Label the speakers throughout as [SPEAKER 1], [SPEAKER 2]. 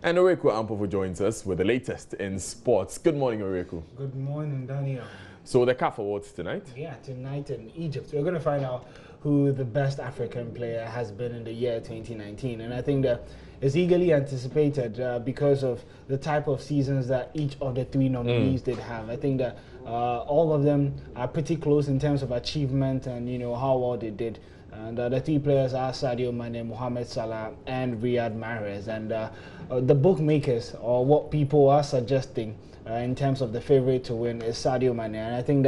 [SPEAKER 1] And Oreku Ampofu joins us with the latest in sports. Good morning, Oreku.
[SPEAKER 2] Good morning, Daniel.
[SPEAKER 1] So the CAF Awards tonight?
[SPEAKER 2] Yeah, tonight in Egypt. We're going to find out who the best African player has been in the year 2019. And I think that is eagerly anticipated because of the type of seasons that each of the three nominees did have. I think that all of them are pretty close in terms of achievement and, how well they did. And the three players are Sadio Mane, Mohamed Salah, and Riyad Mahrez. And the bookmakers, or what people are suggesting in terms of the favorite to win, is Sadio Mane. And I think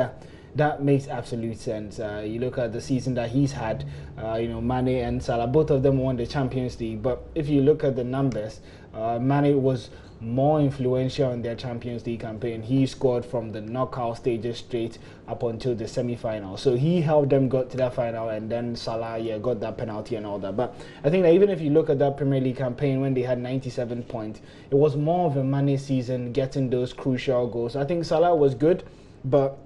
[SPEAKER 2] that makes absolute sense. You look at the season that he's had, Mane and Salah, both of them won the Champions League. But if you look at the numbers, Mane was more influential in their Champions League campaign. He scored from the knockout stages straight up until the semi-final. So he helped them get to that final, and then Salah got that penalty and all that. But I think that even if you look at that Premier League campaign when they had 97 points, it was more of a Mane season, getting those crucial goals. I think Salah was good, but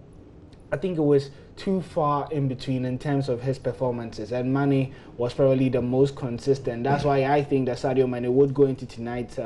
[SPEAKER 2] I think it was too far in between in terms of his performances, and Mane was probably the most consistent. That's why I think that Sadio Mane would go into tonight's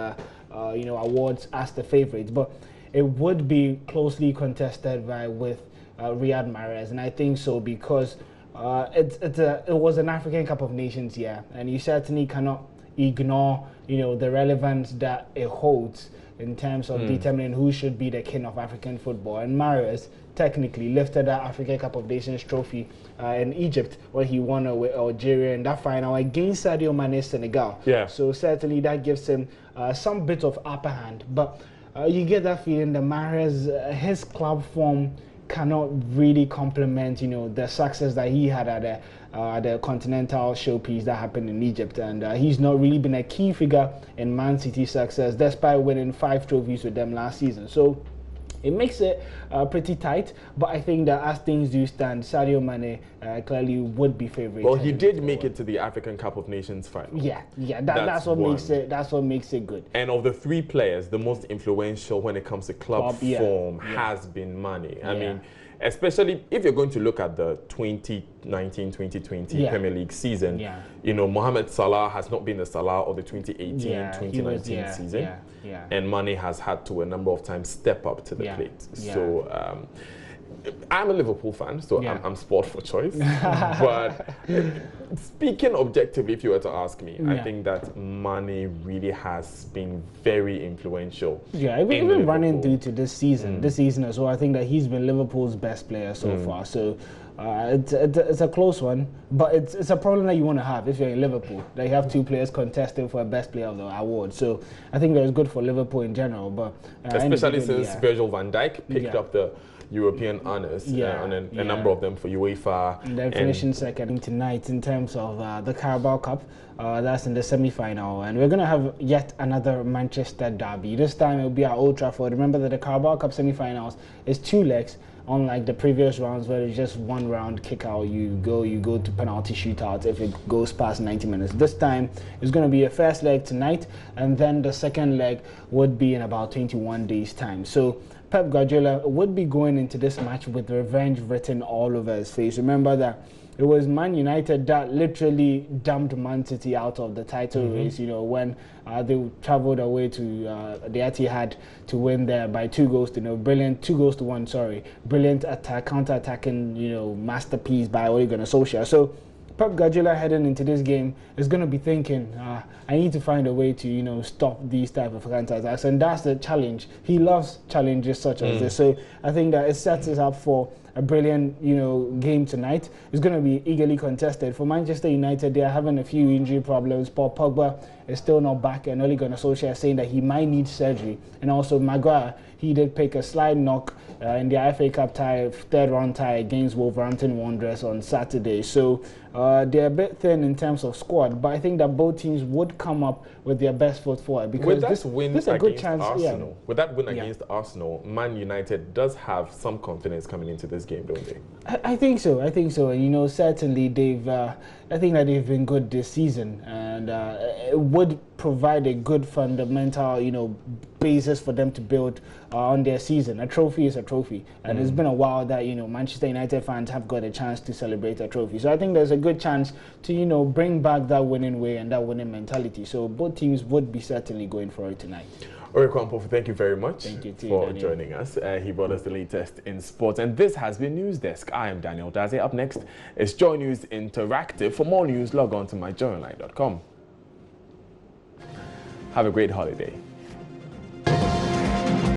[SPEAKER 2] awards as the favourite, but it would be closely contested with Riyad Mahrez, and I think so because it was an African Cup of Nations year, and you certainly cannot ignore the relevance that it holds in terms of determining who should be the king of African football. And Mahrez technically lifted that African Cup of Nations trophy in Egypt when he won with Algeria in that final against Sadio Mane's Senegal.
[SPEAKER 1] Yeah. So
[SPEAKER 2] certainly that gives him some bit of upper hand. But you get that feeling that Mahrez, his club form cannot really complement, the success that he had at the continental showpiece that happened in Egypt. And he's not really been a key figure in Man City's success, despite winning 5 trophies with them last season. So it makes it pretty tight, but I think that as things do stand, Sadio Mane clearly would be favourite.
[SPEAKER 1] Well, he did make it to the African Cup of Nations final.
[SPEAKER 2] Yeah, that's what makes it. That's what makes it good.
[SPEAKER 1] And of the three players, the most influential when it comes to club form has been Mane. I mean, especially if you're going to look at the 2019-2020 Premier League season, Mohamed Salah has not been the Salah of the 2018-2019 season. And Mane has had to a number of times step up to the plate. So I'm a Liverpool fan, so I'm sport for choice. But speaking objectively, if you were to ask me, I think that Mane really has been very influential.
[SPEAKER 2] Yeah, even running through to this season as well, I think that he's been Liverpool's best player so far. So it's a close one, but it's a problem that you want to have if you're in Liverpool. That you have two players contesting for a best player of the award. So I think that is good for Liverpool in general. But
[SPEAKER 1] especially since Virgil van Dijk picked up the European honours, and a number of them for UEFA.
[SPEAKER 2] And they're finishing second tonight in terms of the Carabao Cup. That's in the semi-final, and we're going to have yet another Manchester derby. This time it'll be at Old Trafford. Remember that the Carabao Cup semi-finals is 2 legs, unlike the previous rounds where it's just 1 round kick out. You go to penalty shootout if it goes past 90 minutes. This time it's going to be a first leg tonight, and then the second leg would be in about 21 days' time. So Pep Guardiola would be going into this match with revenge written all over his face. Remember that it was Man United that literally dumped Man City out of the title race, when they travelled away to the Etihad to win there by 2 goals to 0. Brilliant, 2 goals to 1, sorry. Brilliant counter-attacking, masterpiece by Ole Gunnar Solskjaer. So Pep Guardiola heading into this game is going to be thinking, I need to find a way to, stop these type of counter-attacks. And that's the challenge. He loves challenges such as this. So I think that it sets us up for a brilliant, game tonight. It's going to be eagerly contested. For Manchester United, they are having a few injury problems. Paul Pogba is still not back, and Ole Gunnar Solskjaer is saying that he might need surgery. And also Maguire, he did pick a slight knock in the FA Cup tie, 3rd round tie against Wolverhampton Wanderers on Saturday. So they're a bit thin in terms of squad, but I think that both teams would come up with their best foot forward, because this is a good chance.
[SPEAKER 1] Arsenal, with that win against Arsenal, Man United does have some confidence coming into this game, don't they?
[SPEAKER 2] I think so. And certainly they've I think that they've been good this season, and it would provide a good fundamental, basis for them to build on their season. A trophy is a trophy, and it's been a while that Manchester United fans have got a chance to celebrate a trophy. So I think there's a good chance to bring back that winning way and that winning mentality. So both teams would be certainly going for it tonight.
[SPEAKER 1] Ori Kwampofu, thank you very much for
[SPEAKER 2] Daniel.
[SPEAKER 1] joining us. He brought us the latest in sports. And this has been News Desk. I am Daniel Daze. Up next is Joy News Interactive. For more news, log on to myjoyonline.com. Have a great holiday.